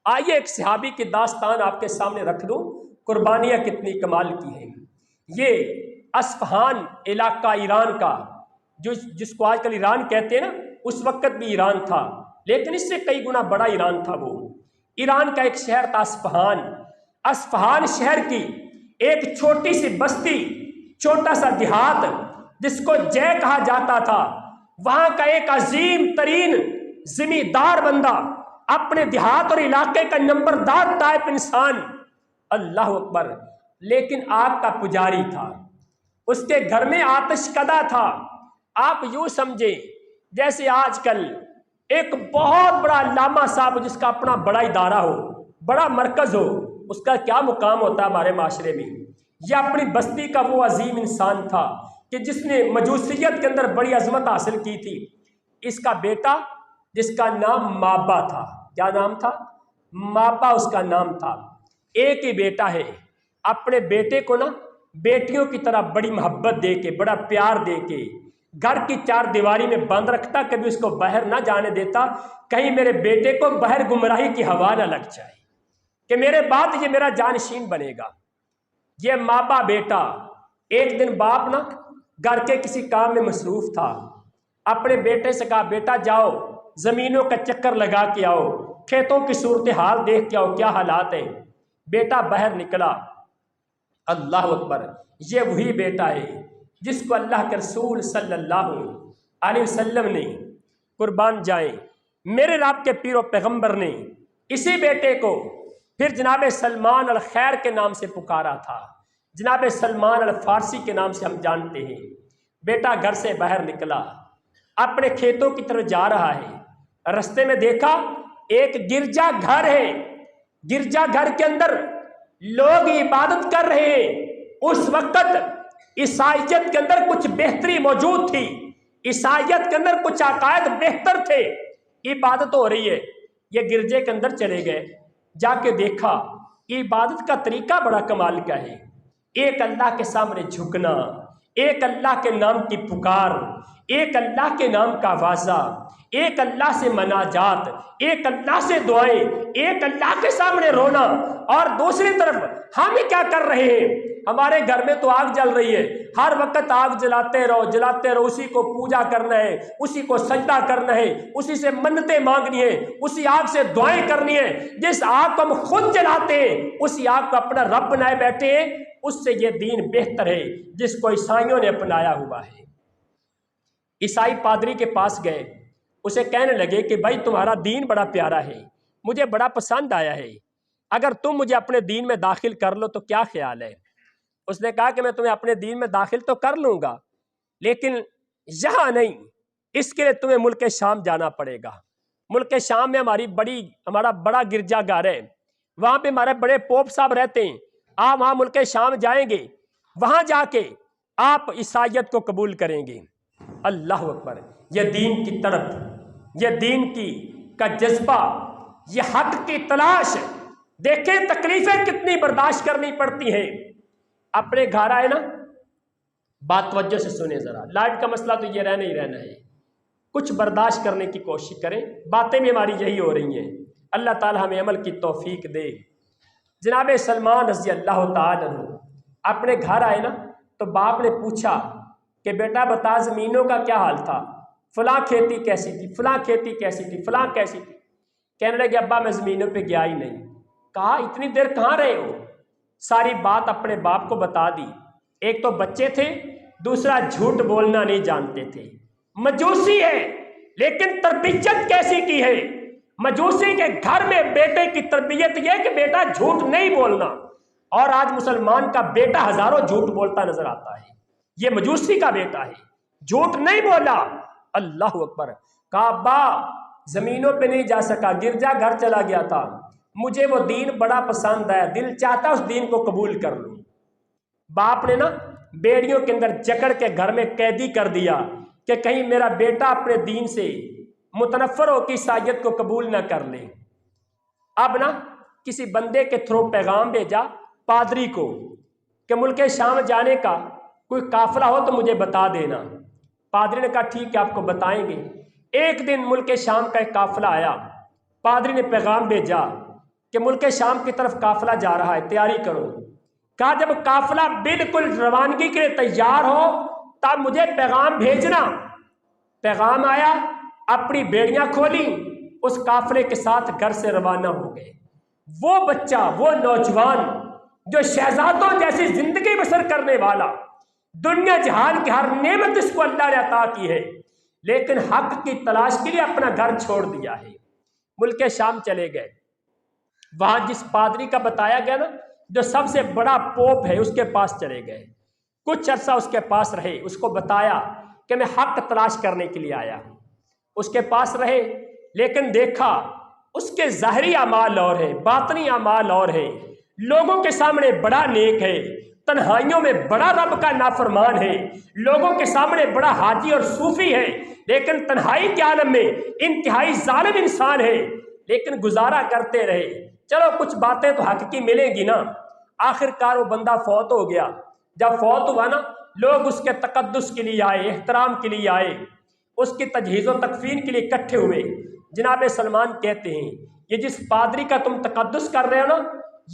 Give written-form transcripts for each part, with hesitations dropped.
آئیے ایک صحابی کی داستان آپ کے سامنے رکھ دوں، قربانیاں کتنی کمال کی ہیں۔ یہ اصفہان علاقہ ایران کا، جس کو آج کل ایران کہتے ہیں نا، اس وقت بھی ایران تھا، لیکن اس سے کئی گنا بڑا ایران تھا۔ وہ ایران کا ایک شہر تھا اصفہان۔ اصفہان شہر کی ایک چھوٹی سی بستی، چھوٹا سا دیہات جس کو جے کہا جاتا تھا، وہاں کا ایک عظیم ترین زمیندار بندہ، اپنے دیہات اور علاقے کا نمبردار ٹائپ انسان، اللہ اکبر، لیکن آگ کا پجاری تھا۔ اس کے گھر میں آتش کدہ تھا۔ آپ یوں سمجھیں جیسے آج کل ایک بہت بڑا علامہ صاحب جس کا اپنا بڑا ادارہ ہو، بڑا مرکز ہو، اس کا کیا مقام ہوتا ہے ہمارے معاشرے میں۔ یہ اپنی بستی کا وہ عظیم انسان تھا کہ جس نے مجوسیت کے اندر بڑی عظمت حاصل کی تھی۔ اس کا بیٹا جس کا نام مابا تھا، کیا نام تھا؟ مابا اس کا نام تھا۔ ایک ہی بیٹا ہے، اپنے بیٹے کو نا بیٹیوں کی طرح بڑی محبت دے کے، بڑا پیار دے کے گھر کی چار دیواری میں بند رکھتا، کبھی اس کو باہر نہ جانے دیتا، کہیں میرے بیٹے کو باہر گمراہی کی ہوا نہ لگ جائے کہ میرے بعد یہ میرا جانشین بنے گا۔ یہ مابا بیٹا، ایک دن باپ نا گھر کے کسی کام میں مصروف تھا، اپنے بیٹے سے کہا بیٹا جاؤ زمینوں کا چکر لگا کے آؤ، کھیتوں کی صورتحال دیکھ کے آؤ، کیا حالات ہیں۔ بیٹا باہر نکلا، اللہ اکبر، یہ وہی بیٹا ہے جس کو اللہ کے رسول صلی اللہ علیہ وسلم نے، قربان جائیں میرے رب کے پیر و پیغمبر نے، اسی بیٹے کو پھر جناب سلمان الخیر کے نام سے پکارا تھا، جناب سلمان الفارسی کے نام سے ہم جانتے ہیں۔ بیٹا گھر سے باہر نکلا، اپنے کھیتوں کی طرف جا رہا ہے، رستے میں دیکھا ایک گرجا گھر ہے، گرجا گھر کے اندر لوگ عبادت کر رہے ہیں۔ اس وقت عیسائیت کے اندر کچھ بہتری موجود تھی، عیسائیت کے اندر کچھ عقائد بہتر تھے، عبادت ہو رہی ہے۔ یہ گرجے کے اندر چلے گئے، جا کے دیکھا عبادت کا طریقہ بڑا کمال کا ہے، ایک اللہ کے سامنے جھکنا، ایک اللہ کے نام کی پکار، ایک اللہ کے نام کا واضح، ایک اللہ سے مناجات، ایک اللہ سے دعائیں، ایک اللہ کے سامنے رونا۔ اور دوسری طرف ہم کیا کر رہے ہیں؟ ہمارے گھر میں تو آگ جل رہی ہے، ہر وقت آگ جلاتے رہو جلاتے رہو، اسی کو پوجا کرنا ہے، اسی کو سجدہ کرنا ہے، اسی سے منتیں مانگنی ہے، اسی آگ سے دعائیں کرنی ہے۔ جس آگ کو ہم خود جلاتے ہیں اسی آگ کو اپنا رب بنائے بیٹھے ہیں، اس سے یہ دین بہتر ہے جس کو عیسائیوں نے اپنایا ہوا ہے۔ عیسائی پادری کے پاس گئے، اسے کہنے لگے کہ بھائی تمہارا دین بڑا پیارا ہے، مجھے بڑا پسند آیا ہے، اگر تم مجھے اپنے دین میں داخل کر لو تو کیا خیال ہے؟ اس نے کہا کہ میں تمہیں اپنے دین میں داخل تو کر لوں گا، لیکن یہاں نہیں، اس کے لیے تمہیں ملک شام جانا پڑے گا۔ ملک شام میں ہمارا بڑا گرجا گھر ہے، وہاں پہ ہمارے بڑے پوپ صاحب رہتے ہیں، آپ وہاں ملک شام جائیں گے، وہاں جا کے آپ عیسائیت کو قبول کریں گے۔ اللہ اکبر، یہ دین کی طرف، یہ دین کا جذبہ، یہ حق کی تلاش، دیکھیں تکلیفیں کتنی برداشت کرنی پڑتی ہیں۔ اپنے گھر آئے نا، بات توجہ سے سنیں ذرا، لائٹ کا مسئلہ تو یہ رہنا ہی رہنا ہے، کچھ برداشت کرنے کی کوشش کریں، باتیں بھی ہماری یہی ہو رہی ہیں، اللہ تعالی ہمیں عمل کی توفیق دے۔ جناب سلمان رضی اللہ تعالیٰ عنہ اپنے گھر آئے نا، تو باپ نے پوچھا کہ بیٹا بتا زمینوں کا کیا حال تھا، فلاں کھیتی کیسی تھی، فلاں کھیتی کیسی تھی، فلاں کیسی تھی۔ کہنے لگے ابا میں زمینوں پہ گیا ہی نہیں۔ کہا اتنی دیر کہاں رہے ہو؟ ساری بات اپنے باپ کو بتا دی۔ ایک تو بچے تھے، دوسرا جھوٹ بولنا نہیں جانتے تھے، مجوسی ہے لیکن تربیت کیسی کی ہے؟ مجوسی کے گھر میں بیٹے کی تربیت یہ کہ بیٹا جھوٹ نہیں بولنا، اور آج مسلمان کا بیٹا ہزاروں جھوٹ بولتا نظر آتا ہے، یہ مجوسی کا بیٹا ہے، جھوٹ نہیں بولا۔ اللہ اکبر، کہا ابا زمینوں پہ نہیں جا سکا، گرجا گھر چلا گیا تھا، مجھے وہ دین بڑا پسند آیا، دل چاہتا اس دین کو قبول کر لوں۔ باپ نے نا بیڑیوں کے اندر جکڑ کے گھر میں قیدی کر دیا کہ کہیں میرا بیٹا اپنے دین سے متنفر ہو کے عیسائیت کو قبول نہ کر لے۔ اب نا کسی بندے کے تھرو پیغام بھیجا پادری کو کہ ملک شام جانے کا کوئی قافلہ ہو تو مجھے بتا دینا۔ پادری نے کہا ٹھیک ہے آپ کو بتائیں گے۔ ایک دن ملک شام کا ایک قافلہ آیا، پادری نے پیغام بھیجا کہ ملک شام کی طرف قافلہ جا رہا ہے، تیاری کرو۔ کہا جب قافلہ بالکل روانگی کے لیے تیار ہو تب مجھے پیغام بھیجنا۔ پیغام آیا، اپنی بیڑیاں کھولی، اس قافلے کے ساتھ گھر سے روانہ ہو گئے۔ وہ بچہ، وہ نوجوان جو شہزادوں جیسی زندگی بسر کرنے والا، دنیا جہان کی ہر نعمت اس کو اللہ نے عطا کی ہے، لیکن حق کی تلاش کے لیے اپنا گھر چھوڑ دیا ہے، ملک شام چلے گئے۔ وہاں جس پادری کا بتایا گیا نا، جو سب سے بڑا پوپ ہے، اس کے پاس چلے گئے، کچھ عرصہ اس کے پاس رہے، اس کو بتایا کہ میں حق تلاش کرنے کے لیے آیا ہوں۔ اس کے پاس رہے، لیکن دیکھا اس کے ظاہری اعمال اور ہیں، باطنی اعمال اور ہیں۔ لوگوں کے سامنے بڑا نیک ہے، تنہائیوں میں بڑا رب کا نافرمان ہے، لوگوں کے سامنے بڑا حاجی اور صوفی ہے، لیکن تنہائی کے عالم میں انتہائی ظالم انسان ہے۔ لیکن گزارا کرتے رہے، چلو کچھ باتیں تو حق کی ملیں گی نا۔ آخر کار وہ بندہ فوت ہو گیا۔ جب فوت ہوا نا، لوگ اس کے تقدس کے لیے آئے، احترام کے لیے آئے، اس کی تجہیز و تکفین کے لیے اکٹھے ہوئے۔ جناب سلمان کہتے ہیں یہ جس پادری کا تم تقدس کر رہے ہو نا،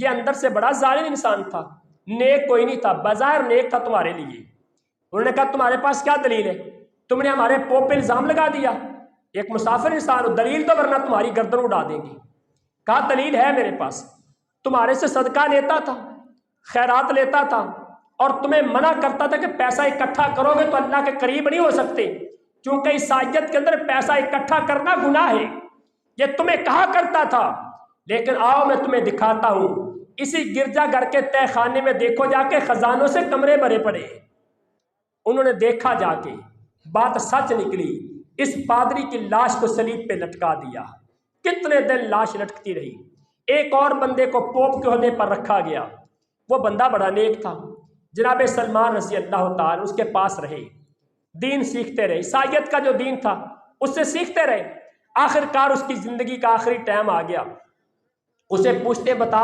یہ اندر سے بڑا ظالم انسان تھا، نیک کوئی نہیں تھا، بظاہر نیک تھا تمہارے لیے۔ انہوں نے کہا تمہارے پاس کیا دلیل ہے؟ تم نے ہمارے پوپ پہ الزام لگا دیا، ایک مسافر انسان ہو، دلیل تو ورنہ تمہاری گردن اڑا دیں گے۔ کہا دلیل ہے میرے پاس، تمہارے سے صدقہ لیتا تھا، خیرات لیتا تھا، اور تمہیں منع کرتا تھا کہ پیسہ اکٹھا کرو گے تو اللہ کے قریب نہیں ہو سکتے، چونکہ عیسائیت کے اندر پیسہ اکٹھا کرنا گناہ ہے، یہ تمہیں کہا کرتا تھا۔ لیکن آؤ میں تمہیں دکھاتا ہوں، اسی گرجا گھر کے تہ خانے میں دیکھو جا کے خزانوں سے کمرے بھرے پڑے۔ انہوں نے دیکھا جا کے، بات سچ نکلی، اس پادری کی لاش کو صلیب پہ لٹکا دیا۔ کتنے دن لاش لٹکتی رہی۔ ایک اور بندے کو پوپ کے عہدے پر رکھا گیا، وہ بندہ بڑا نیک تھا، جناب سلمان رضی اللہ تعالی اس کے پاس رہے، دین سیکھتے رہے، عیسائیت کا جو دین تھا اس سے سیکھتے رہے۔ آخر کار اس کی زندگی کا آخری ٹائم آ گیا۔ اسے پوچھتے بتا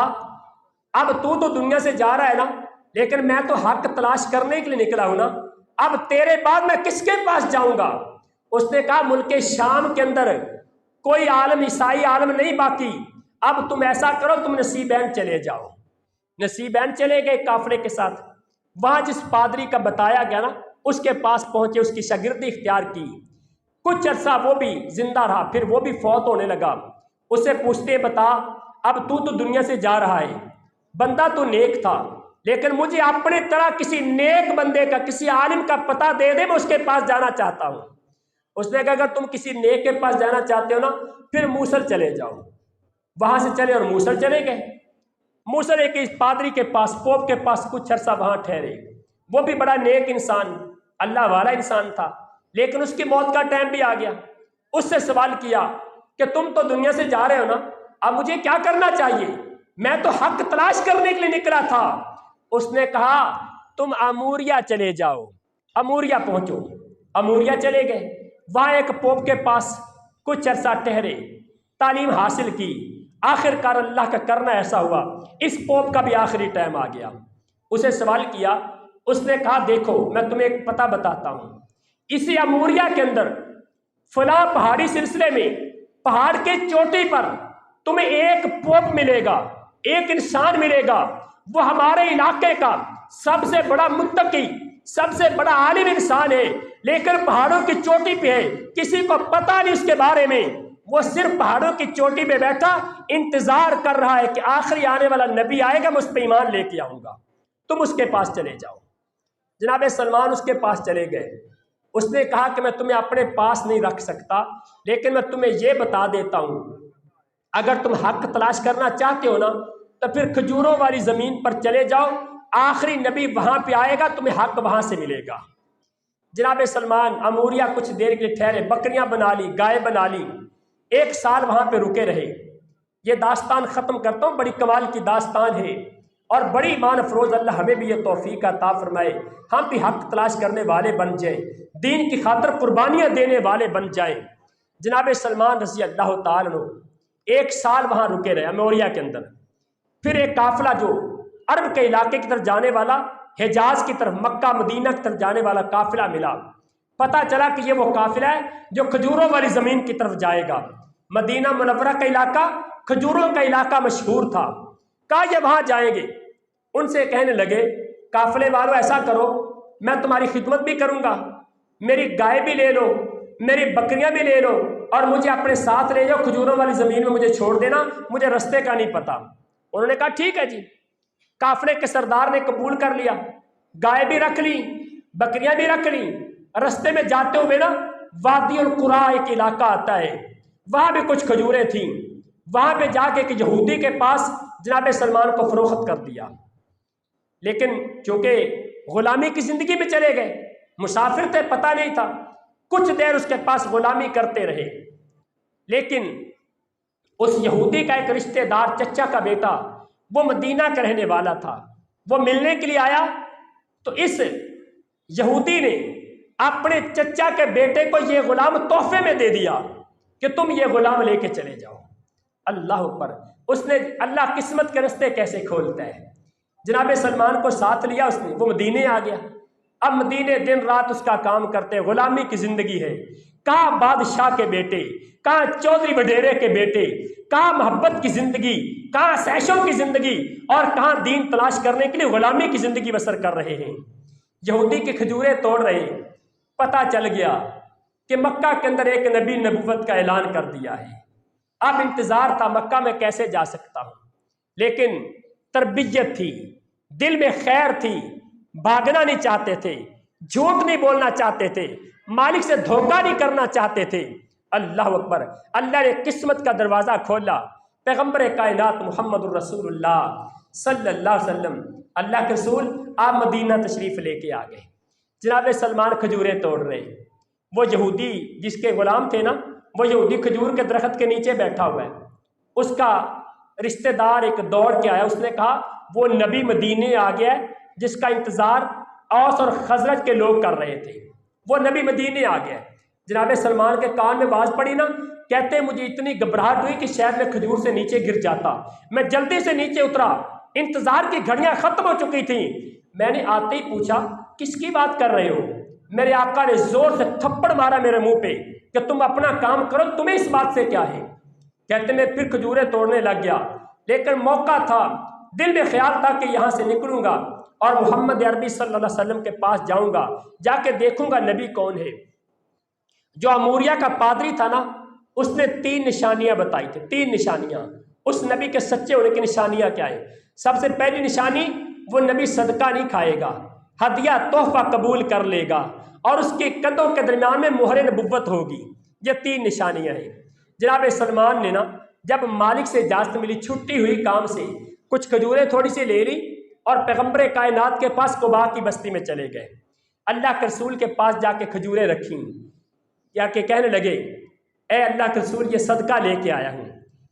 اب تو دنیا سے جا رہا ہے نا، لیکن میں تو حق تلاش کرنے کے لیے نکلا ہوں نا، اب تیرے بعد میں کس کے پاس جاؤں گا؟ اس نے کہا ملک شام کے اندر کوئی عالم، عیسائی عالم نہیں باقی، اب تم ایسا کرو تم نصیبین چلے جاؤ۔ نصیبین چلے گئے قافلے کے ساتھ۔ وہاں جس پادری کا بتایا گیا نا، اس کے پاس پہنچے، اس کی شاگردی اختیار کی، کچھ عرصہ وہ بھی زندہ رہا، پھر وہ بھی فوت ہونے لگا۔ اسے پوچھتے بتا اب تو دنیا سے جا رہا ہے، بندہ تو نیک تھا، لیکن مجھے اپنے طرح کسی نیک بندے کا، کسی عالم کا پتہ دے دے، میں اس کے پاس جانا چاہتا ہوں۔ اس نے کہا اگر تم کسی نیک کے پاس جانا چاہتے ہو نا، پھر موصل چلے جاؤ۔ وہاں سے چلے اور موصل چلے گئے۔ موصل ایک پادری کے پاس، پوپ کے پاس کچھ عرصہ وہاں ٹھہرے۔ وہ بھی بڑا نیک انسان، اللہ والا انسان تھا، لیکن اس کی موت کا ٹائم بھی آ گیا۔ اس سے سوال کیا کہ تم تو دنیا سے جا رہے ہو نا، اب مجھے کیا کرنا چاہیے؟ میں تو حق تلاش کرنے کے لیے نکلا تھا۔ اس نے کہا تم اموریا چلے جاؤ، اموریا پہنچو۔ اموریا چلے گئے، وہاں ایک پوپ کے پاس کچھ عرصہ ٹھہرے، تعلیم حاصل کی۔ آخر کار اللہ کا کرنا ایسا ہوا، اس پوپ کا بھی آخری ٹائم آ گیا۔ اسے سوال کیا، اس نے کہا دیکھو میں تمہیں ایک پتہ بتاتا ہوں، اسی اموریا کے اندر فلاں پہاڑی سلسلے میں پہاڑ کے چوٹی پر تمہیں ایک پوپ ملے گا، ایک انسان ملے گا، وہ ہمارے علاقے کا سب سے بڑا متقی، سب سے بڑا عالم انسان ہے، لیکن پہاڑوں کی چوٹی پہ ہے، کسی کو پتہ نہیں اس کے بارے میں، وہ صرف پہاڑوں کی چوٹی پہ بیٹھا انتظار کر رہا ہے کہ آخری آنے والا نبی آئے گا، میں اس پہ ایمان لے کے آؤں گا، تم اس کے پاس چلے جاؤ۔ جناب سلمان اس کے پاس چلے گئے۔ اس نے کہا کہ میں تمہیں اپنے پاس نہیں رکھ سکتا، لیکن میں تمہیں یہ بتا دیتا ہوں، اگر تم حق تلاش کرنا چاہتے ہو نا تو پھر کھجوروں والی زمین پر چلے جاؤ، آخری نبی وہاں پہ آئے گا، تمہیں حق وہاں سے ملے گا۔ جناب سلمان اموریا کچھ دیر کے لیے ٹھہرے، بکریاں بنا لی، گائے بنا لی، 1 سال وہاں پہ رکے رہے۔ یہ داستان ختم کرتا ہوں، بڑی کمال کی داستان ہے اور بڑی ایمان افروز، اللہ ہمیں بھی یہ توفیق عطا فرمائے، ہم بھی حق تلاش کرنے والے بن جائیں، دین کی خاطر قربانیاں دینے والے بن جائیں۔ جناب سلمان رضی اللہ تعالیٰ عنہ 1 سال وہاں رکے رہے اموریا کے اندر۔ پھر ایک قافلہ جو عرب کے علاقے کی طرف جانے والا، حجاز کی طرف، مکہ مدینہ کی طرف جانے والا قافلہ ملا۔ پتہ چلا کہ یہ وہ قافلہ ہے جو کھجوروں والی زمین کی طرف جائے گا۔ مدینہ منورہ کا علاقہ کھجوروں کا علاقہ مشہور تھا، کہا یہ وہاں جائیں گے۔ ان سے کہنے لگے قافلے والوں ایسا کرو، میں تمہاری خدمت بھی کروں گا، میری گائے بھی لے لو، میری بکریاں بھی لے لو، اور مجھے اپنے ساتھ لے جاؤ، کھجوروں والی زمین میں مجھے چھوڑ دینا، مجھے رستے کا نہیں پتا۔ انہوں نے کہا ٹھیک ہے جی۔ قافلے کے سردار نے قبول کر لیا، گائے بھی رکھ لی، بکریاں بھی رکھ لی۔ رستے میں جاتے ہوئے نا وادی القرا ایک علاقہ آتا ہے، وہاں بھی کچھ کھجوریں تھیں، وہاں پہ جا کے ایک یہودی کے پاس جناب سلمان کو فروخت کر دیا۔ لیکن چونکہ غلامی کی زندگی میں چلے گئے، مسافر تھے، پتہ نہیں تھا، کچھ دیر اس کے پاس غلامی کرتے رہے۔ لیکن اس یہودی کا ایک رشتہ دار، چچا کا بیٹا، وہ مدینہ کا رہنے والا تھا، وہ ملنے کے لیے آیا، تو اس یہودی نے اپنے چچا کے بیٹے کو یہ غلام تحفے میں دے دیا کہ تم یہ غلام لے کے چلے جاؤ۔ اللہ اکبر! اس نے، اللہ قسمت کے رستے کیسے کھولتا ہے۔ جناب سلمان کو ساتھ لیا اس نے، وہ مدینے آ گیا۔ اب مدینے دن رات اس کا کام کرتے، غلامی کی زندگی ہے، کہاں بادشاہ کے بیٹے، کہاں چودھری وڈیرے کے بیٹے، کہاں محبت کی زندگی، کہاں سیشوں کی زندگی، اور کہاں دین تلاش کرنے کے لیے غلامی کی زندگی بسر کر رہے ہیں۔ یہودی کی کھجوریں توڑ رہے، پتہ چل گیا کہ مکہ کے اندر ایک نبی نبوت کا اعلان کر دیا ہے۔ اب انتظار تھا مکہ میں کیسے جا سکتا ہوں، لیکن تربیت تھی، دل میں خیر تھی، بھاگنا نہیں چاہتے تھے، جھوٹ نہیں بولنا چاہتے تھے، مالک سے دھوکہ نہیں کرنا چاہتے تھے۔ اللہ اکبر! اللہ نے قسمت کا دروازہ کھولا۔ پیغمبر کائنات محمد الرسول اللہ صلی اللہ علیہ وسلم، اللہ کے رسول، آپ مدینہ تشریف لے کے آ گئے۔ جناب سلمان کھجوریں توڑ رہے، وہ یہودی جس کے غلام تھے نا، وہ یہودی کھجور کے درخت کے نیچے بیٹھا ہوا ہے۔ اس کا رشتہ دار ایک دوڑ کے آیا، اس نے کہا وہ نبی مدینے آ گیا ہے جس کا انتظار اوس اور خزرج کے لوگ کر رہے تھے، وہ نبی مدینے آ گیا ہے۔ جناب سلمان کے کان میں آواز پڑی نا، کہتے مجھے اتنی گھبراہٹ ہوئی کہ شاید میں کھجور سے نیچے گر جاتا، میں جلدی سے نیچے اترا، انتظار کی گھڑیاں ختم ہو چکی تھیں۔ میں نے آتے ہی پوچھا کس کی بات کر رہے ہو؟ میرے آقا نے زور سے تھپڑ مارا میرے منہ پہ کہ تم اپنا کام کرو، تمہیں اس بات سے کیا ہے؟ کہتے میں پھر کھجوریں توڑنے لگ گیا، لیکن موقع تھا، دل میں خیال تھا کہ یہاں سے نکلوں گا اور محمد عربی صلی اللہ علیہ وسلم کے پاس جاؤں گا، جا کے دیکھوں گا نبی کون ہے۔ جو اموریہ کا پادری تھا نا، اس نے 3 نشانیاں بتائی تھی، 3 نشانیاں اس نبی کے سچے ہونے کی نشانیاں کیا ہیں؟ سب سے پہلی نشانی، وہ نبی صدقہ نہیں کھائے گا، ہدیہ تحفہ قبول کر لے گا، اور اس کے کندھوں کے درمیان میں مہر نبوت ہوگی۔ یہ 3 نشانیاں ہیں۔ جناب سلمان نے نا جب مالک سے اجازت ملی، چھٹی ہوئی کام سے، کچھ کھجوریں تھوڑی سی لے لی اور پیغمبر کائنات کے پاس قباء کی بستی میں چلے گئے۔ اللہ کے رسول کے پاس جا کے کھجوریں رکھیں، یا کہ کہنے لگے اے اللہ کے رسول یہ صدقہ لے کے آیا ہوں۔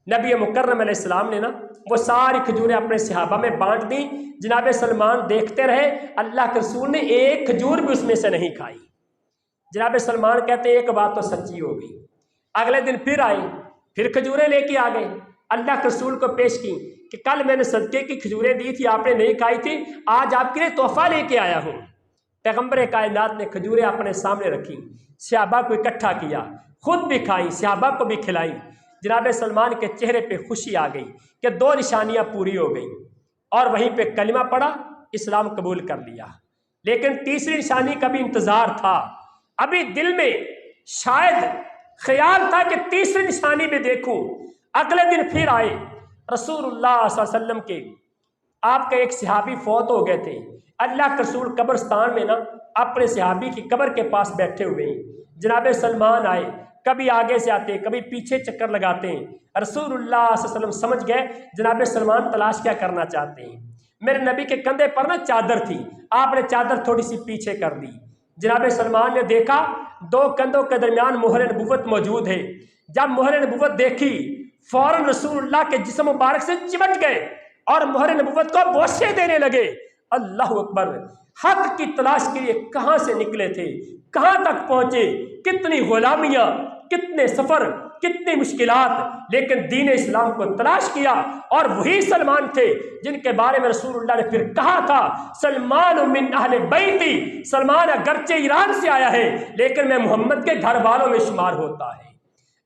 نبی مکرم علیہ السلام نے نا وہ ساری کھجوریں اپنے صحابہ میں بانٹ دیں۔ جناب سلمان دیکھتے رہے، اللہ کے رسول نے ایک کھجور بھی اس میں سے نہیں کھائی۔ جناب سلمان کہتے ہیں ایک بات تو سچی ہو گئی۔ اگلے دن پھر آئے، پھر کھجوریں لے کے آ گئے، اللہ کے رسول کو پیش کی کہ کل میں نے صدقے کی کھجوریں دی تھی، آپ نے نہیں کھائی تھی، آج آپ کے لیے تحفہ لے کے آیا ہوں۔ پیغمبر کائنات نے کھجوریں اپنے سامنے رکھی، صحابہ کو اکٹھا کیا، خود بھی کھائیں، صحابہ کو بھی کھلائیں۔ جناب سلمان کے چہرے پہ خوشی آ گئی کہ 2 نشانیاں پوری ہو گئیں، اور وہیں پہ کلمہ پڑھا، اسلام قبول کر لیا۔ لیکن تیسری نشانی کا بھی انتظار تھا، ابھی دل میں شاید خیال تھا کہ تیسری نشانی میں دیکھوں۔ اگلے دن پھر آئے، رسول اللہ صلی اللہ علیہ وسلم کے، آپ کے ایک صحابی فوت ہو گئے تھے، اللہ کے رسول قبرستان میں نا اپنے صحابی کی قبر کے پاس بیٹھے ہوئے ہیں۔ جناب سلمان آئے، کبھی آگے سے آتے، کبھی پیچھے چکر لگاتے ہیں۔ رسول اللہ صلی اللہ علیہ وسلم سمجھ گئے جناب سلمان تلاش کیا کرنا چاہتے ہیں۔ میرے نبی کے کندھے پر نا چادر تھی، آپ نے چادر تھوڑی سی پیچھے کر دی۔ جناب سلمان نے دیکھا 2 کندھوں کے درمیان مہر نبوت موجود ہے۔ جب مہر نبوت دیکھی، فوراً رسول اللہ کے جسم مبارک سے چمٹ گئے اور مہر نبوت کو بوسے دینے لگے۔ اللہ اکبر! حق کی تلاش کے لیے کہاں سے نکلے تھے، کہاں تک پہنچے، کتنی غلامیاں، کتنے سفر، کتنی مشکلات، لیکن دین اسلام کو تلاش کیا، اور وہی سلمان تھے جن کے بارے میں رسول اللہ نے پھر کہا تھا سلمان من اہل بیتی، سلمان اگرچہ ایران سے آیا ہے لیکن میں محمد کے گھر والوں میں شمار ہوتا ہے۔